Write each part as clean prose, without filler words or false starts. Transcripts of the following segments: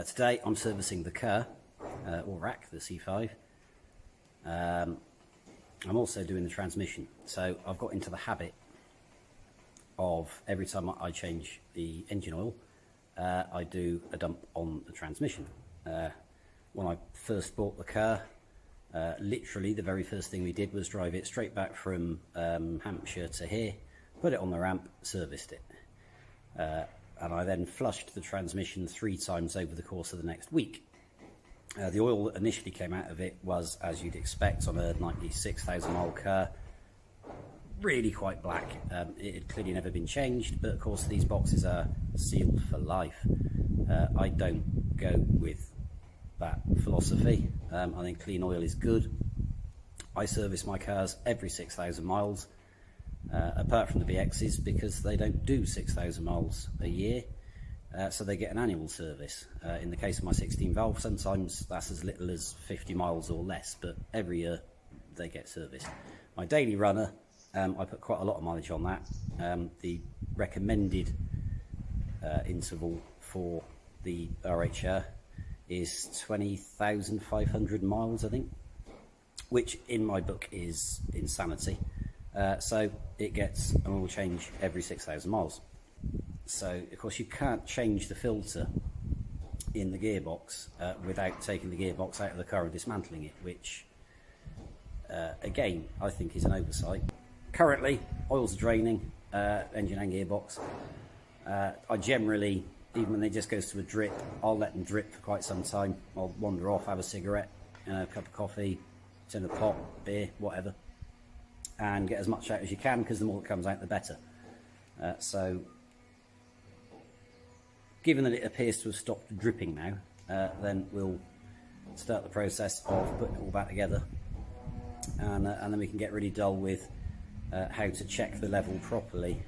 Today I'm servicing the Kerr, or rack, the C5. I'm also doing the transmission, so I've got into the habit of every time I change the engine oil, I do a dump on the transmission. When I first bought the Kerr, literally the very first thing we did was drive it straight back from Hampshire to here, put it on the ramp, serviced it. And I then flushed the transmission 3 times over the course of the next week. The oil that initially came out of it was, as you'd expect on a 96,000 mile Kerr, really quite black. It had clearly never been changed, but of course these boxes are sealed for life. I don't go with that philosophy. I think clean oil is good. I service my cars every 6,000 miles. Apart from the BXs, because they don't do 6,000 miles a year, so they get an annual service. In the case of my 16 valve, sometimes that's as little as 50 miles or less, but every year they get serviced. My daily runner, I put quite a lot of mileage on that. The recommended interval for the RHR is 20,500 miles, I think, which in my book is insanity. So it gets an oil change every 6,000 miles. So of course you can't change the filter in the gearbox without taking the gearbox out of the car and dismantling it, which again I think is an oversight. Currently oils are draining, engine and gearbox. I generally, even when it just goes to a drip, I'll let them drip for quite some time. I'll wander off, have a cigarette, a cup of coffee, turn the pot, beer, whatever, and get as much out as you can, because the more that comes out the better. So given that it appears to have stopped dripping now, then we'll start the process of putting it all back together, and then we can get really dull with how to check the level properly,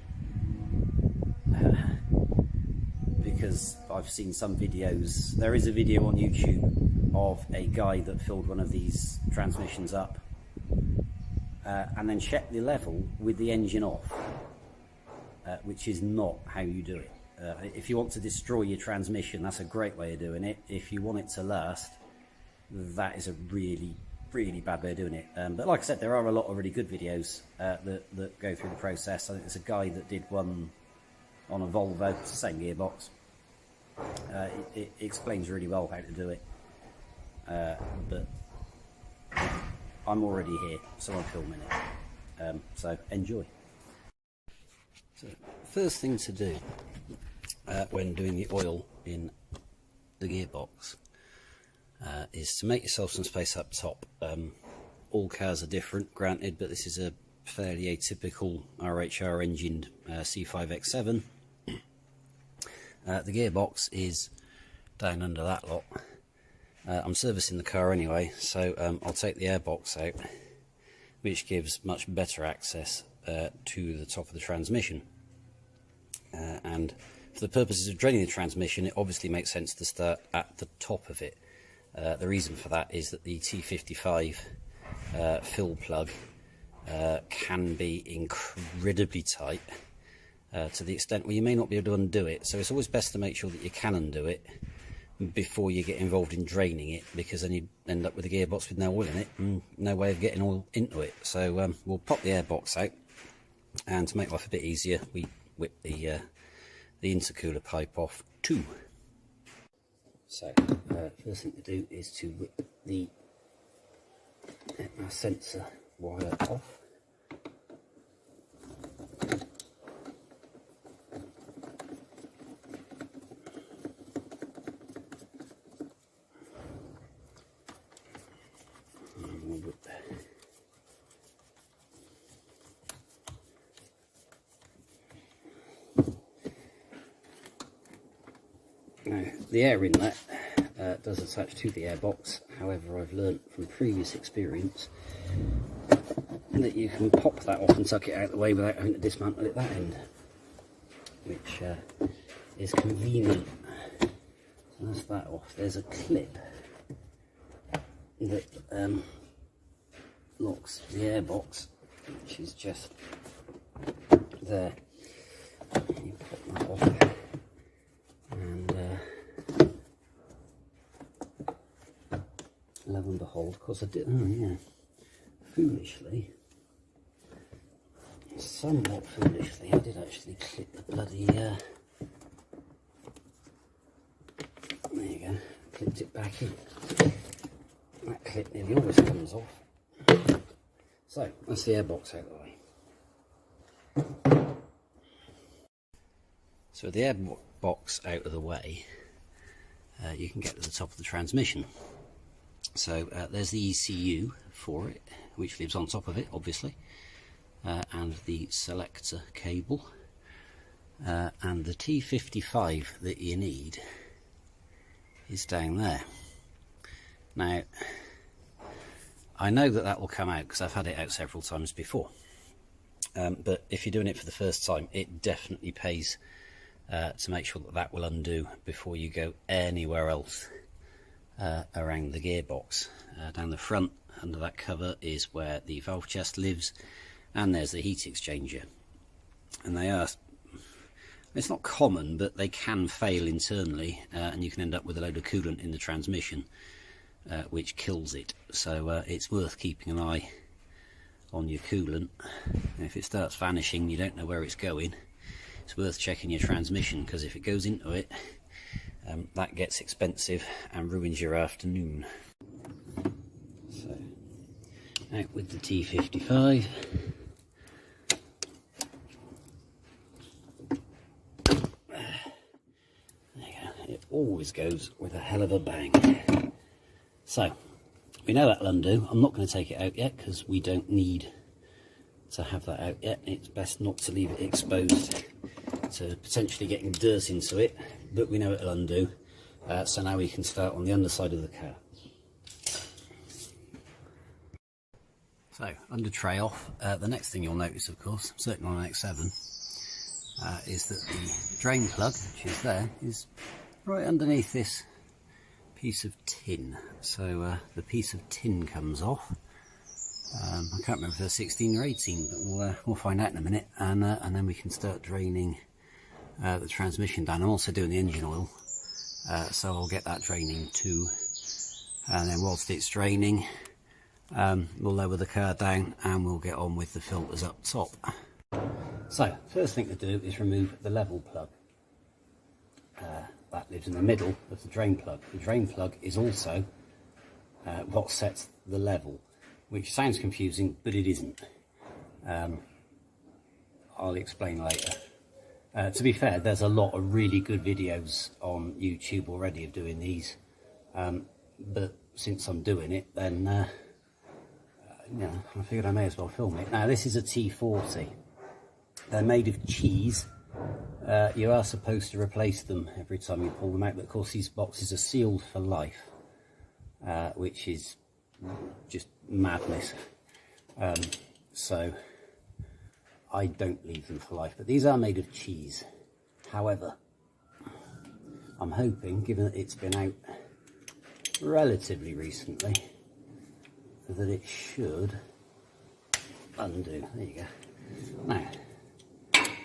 because I've seen some videos. There is a video on YouTube of a guy that filled one of these transmissions up and then check the level with the engine off, which is not how you do it. If you want to destroy your transmission, that's a great way of doing it. If you want it to last, that is a really, really bad way of doing it. But like I said, there are a lot of really good videos that go through the process. I think there's a guy that did one on a Volvo, it's the same gearbox. It explains really well how to do it. But I'm already here, so I'm filming it. So enjoy. So first thing to do when doing the oil in the gearbox is to make yourself some space up top. All cars are different, granted, but this is a fairly atypical RHR engined C5X7. The gearbox is down under that lot. I'm servicing the car anyway, so I'll take the airbox out, which gives much better access to the top of the transmission. And for the purposes of draining the transmission, it obviously makes sense to start at the top of it. The reason for that is that the T55 fill plug can be incredibly tight, to the extent where you may not be able to undo it. So it's always best to make sure that you can undo it before you get involved in draining it, because then you end up with a gearbox with no oil in it and no way of getting oil into it. So we'll pop the airbox out, and to make life a bit easier, we whip the intercooler pipe off too. So first thing to do is to whip the sensor wire off. Now, the air inlet does attach to the airbox. However, I've learnt from previous experience that you can pop that off and tuck it out of the way without having to dismantle it that end, which is convenient. So that's that off. There's a clip that locks the airbox, which is just there. You pop that off, and lo and behold, of course I did, oh yeah, foolishly, somewhat foolishly, I did actually clip the bloody, there you go, clipped it back in. That clip nearly always comes off. So, that's the airbox out of the way. So with the airbox out of the way, you can get to the top of the transmission. So there's the ECU for it, which lives on top of it, obviously, and the selector cable, and the T55 that you need is down there. Now, I know that that will come out because I've had it out several times before, but if you're doing it for the first time, it definitely pays to make sure that that will undo before you go anywhere else around the gearbox. Down the front, under that cover, is where the valve chest lives, and there's the heat exchanger. And they are, it's not common, but they can fail internally, and you can end up with a load of coolant in the transmission, which kills it. So it's worth keeping an eye on your coolant. And if it starts vanishing, you don't know where it's going, it's worth checking your transmission, because if it goes into it, that gets expensive and ruins your afternoon. So, out with the T55. There you go. It always goes with a hell of a bang. So, we know that'll undo. I'm not going to take it out yet because we don't need to have that out yet. It's best not to leave it exposed to potentially getting dirt into it, but we know it'll undo. So now we can start on the underside of the car. So, under tray off, the next thing you'll notice, of course, certainly on an X7, is that the drain plug, which is there, is right underneath this piece of tin. So the piece of tin comes off. I can't remember if they're 16 or 18, but we'll find out in a minute, and then we can start draining the transmission down. I'm also doing the engine oil, so I'll get that draining too, and then whilst it's draining, we'll lower the car down and we'll get on with the filters up top. So, first thing to do is remove the level plug. That lives in the middle of the drain plug. The drain plug is also what sets the level, which sounds confusing, but it isn't. I'll explain later. To be fair, there's a lot of really good videos on YouTube already of doing these, but since I'm doing it, then yeah, I figured I may as well film it. Now, this is a T40. They're made of cheese. You are supposed to replace them every time you pull them out, but of course these boxes are sealed for life, which is just madness. So I don't leave them for life, but these are made of cheese. However, I'm hoping, given that it's been out relatively recently, that it should undo. There you go. Now,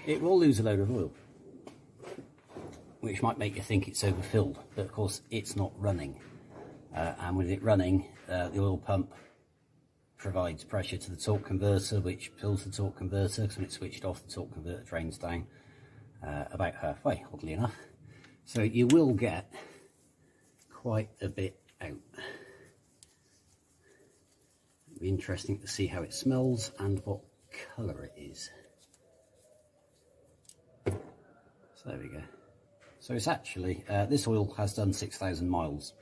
it will lose a load of oil, which might make you think it's overfilled, but of course it's not running. And with it running, the oil pump provides pressure to the torque converter, which fills the torque converter, because when it's switched off, the torque converter drains down about halfway, oddly enough. So you will get quite a bit out. It'll be interesting to see how it smells and what colour it is. So there we go. So it's actually, this oil has done 6,000 miles.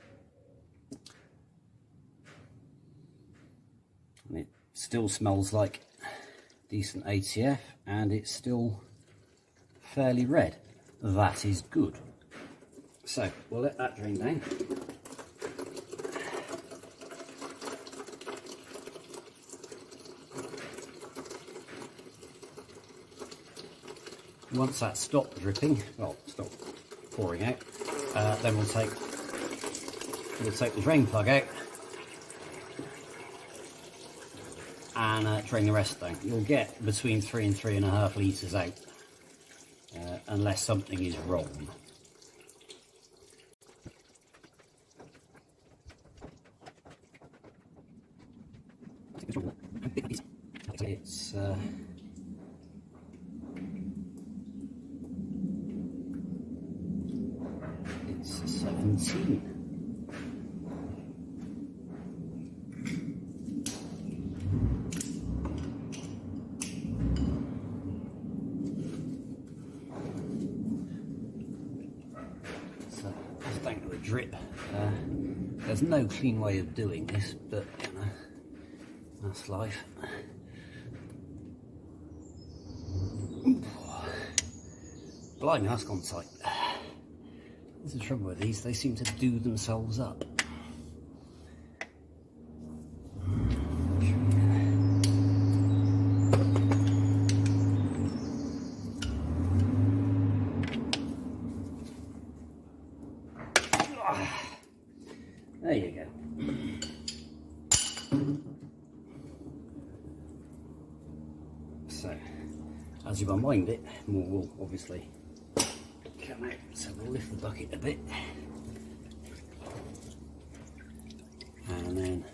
And it still smells like decent ATF, and it's still fairly red. That is good. So we'll let that drain down. Once that's stopped dripping, well, stopped pouring out, then we'll take the drain plug out and drain the rest down. You'll get between 3 and 3.5 litres out, unless something is wrong. It's it's 17. So just thank the drip. There's no clean way of doing this, but you know, that's life. Blimey, that's gone tight. That's the trouble with these, they seem to do themselves up. There you go. So, as you unwind it, more will obviously come out. So we'll lift the bucket a bit, and then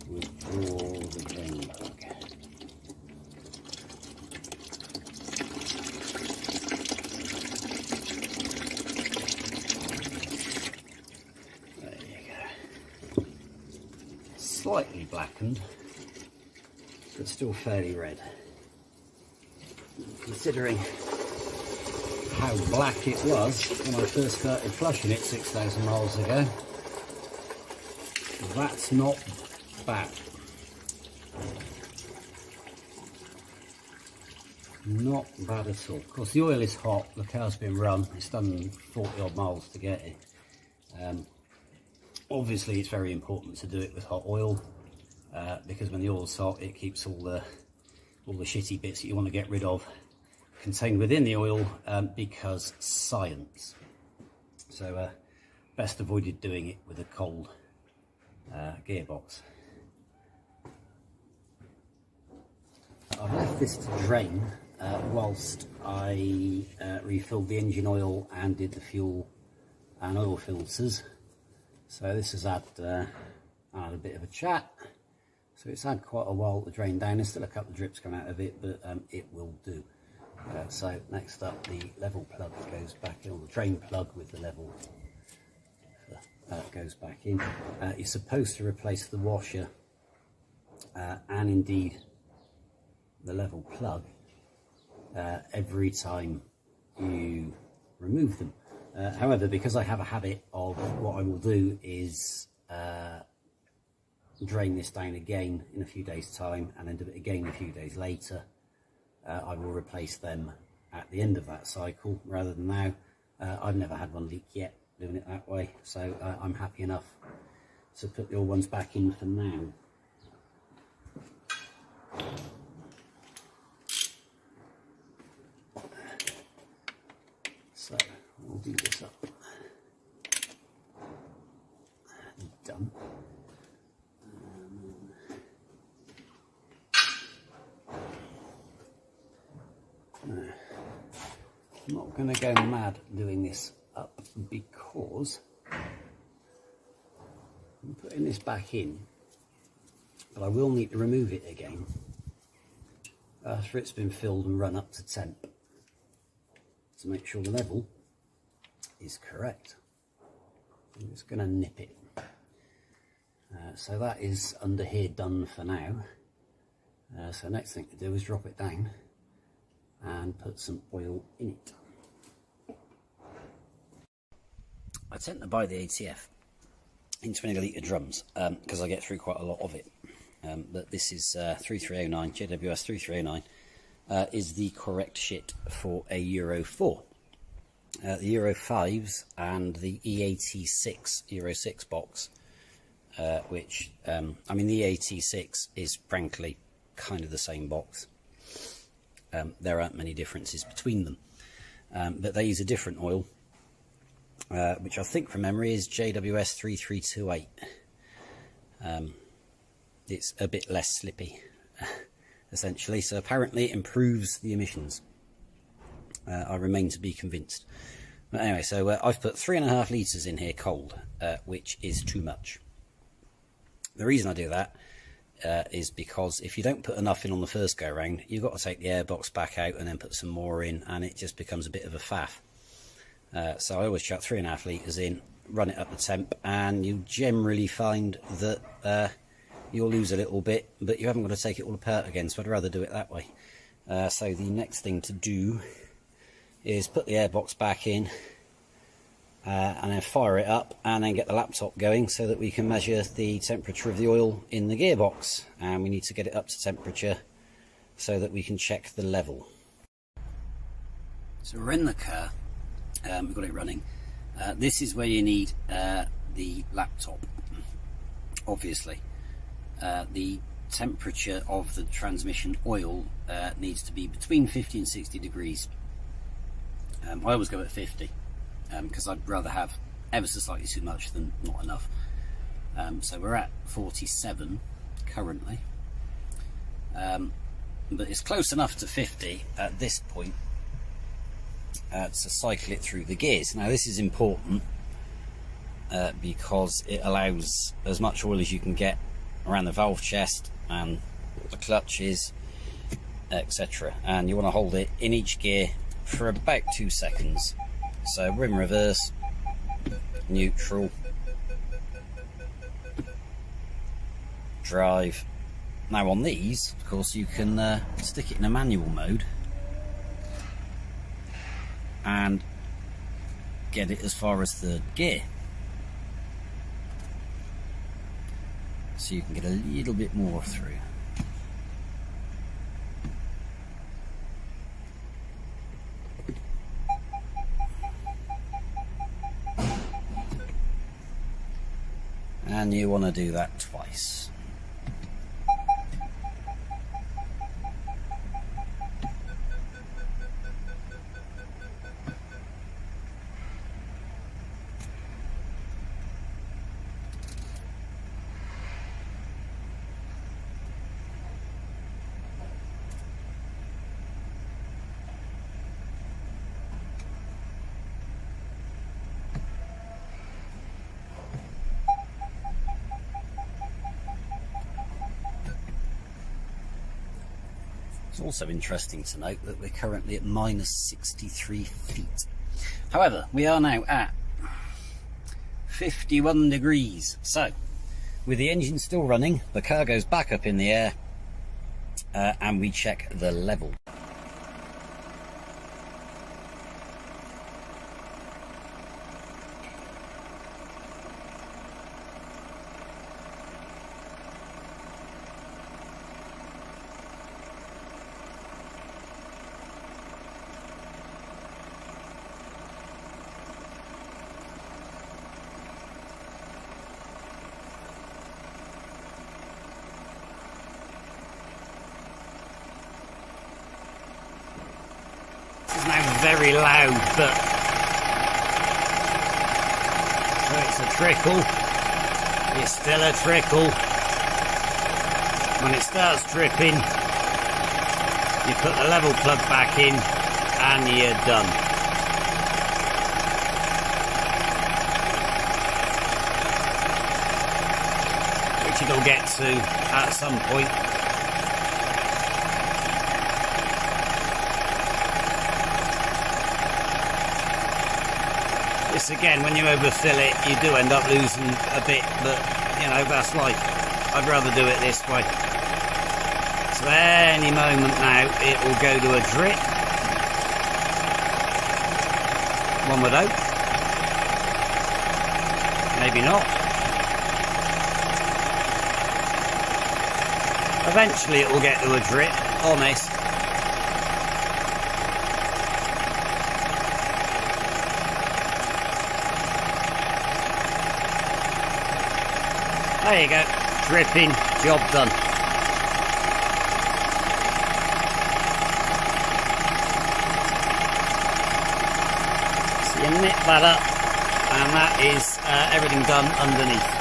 withdraw the drain plug. There you go. Slightly blackened, but still fairly red. Considering how black it was when I first started flushing it 6,000 miles ago, that's not bad. Not bad at all. Of course, the oil is hot, the car's been run, it's done 40 odd miles to get it. Obviously, it's very important to do it with hot oil because when the oil's hot, it keeps all the shitty bits that you want to get rid of contained within the oil, because science. So best avoided doing it with a cold gearbox. I've left this to drain whilst I refilled the engine oil and did the fuel and oil filters. So this has had a bit of a chat. So it's had quite a while to drain down. There's still a couple of drips coming out of it, but it will do. So next up, the level plug goes back in, or the drain plug with the level goes back in. You're supposed to replace the washer and indeed the level plug every time you remove them. However, because I have a habit of what I will do is drain this down again in a few days' time and then do it again a few days later, I will replace them at the end of that cycle rather than now. I've never had one leak yet doing it that way, so I'm happy enough to put the old ones back in for now. So we'll do this up. Done. I'm not going to go mad doing this up because I'm putting this back in, but I will need to remove it again after it's been filled and run up to temp to make sure the level is correct. I'm just going to nip it. So that is under here done for now. So next thing to do is drop it down and put some oil in it. I tend to buy the ATF in 20 litre drums because I get through quite a lot of it. But this is 3309, JWS 3309 is the correct shit for a Euro 4. The Euro 5s and the E86 Euro 6 box, which, I mean, the E86 is frankly kind of the same box. There aren't many differences between them, but they use a different oil, which I think from memory is JWS 3328. It's a bit less slippy, essentially, so apparently it improves the emissions. I remain to be convinced. But anyway, so I've put 3.5 litres in here cold, which is too much. The reason I do that is because if you don't put enough in on the first go round, you've got to take the airbox back out and then put some more in, and it just becomes a bit of a faff. So I always chuck 3.5 litres in, run it up the temp, and you generally find that you'll lose a little bit, but you haven't got to take it all apart again, so I'd rather do it that way. So the next thing to do is put the airbox back in, and then fire it up, and then get the laptop going so that we can measure the temperature of the oil in the gearbox, and we need to get it up to temperature so that we can check the level. So we're in the car, we've got it running. This is where you need the laptop, obviously. The temperature of the transmission oil needs to be between 50 and 60 degrees. I always go at 50 because I'd rather have ever so slightly too much than not enough. So we're at 47 currently, but it's close enough to 50 at this point to cycle it through the gears. Now this is important because it allows as much oil as you can get around the valve chest and the clutches, etc. And you want to hold it in each gear for about 2 seconds. So we're in reverse, neutral, drive. Now on these, of course, you can stick it in a manual mode and get it as far as third gear, so you can get a little bit more through. And you want to do that twice. It's also interesting to note that we're currently at minus 63 feet. However, we are now at 51 degrees. So, with the engine still running, the car goes back up in the air and we check the level. It's now very loud, but so it's a trickle. It's still a trickle. When it starts dripping, you put the level plug back in and you're done. Which it'll get to at some point. This again, when you overfill it, you do end up losing a bit, but you know, that's life. I'd rather do it this way. So any moment now, it will go to a drip. One would hope. Maybe not. Eventually it will get to a drip, honest. There you go, dripping, job done. So you nip that up, and that is everything done underneath.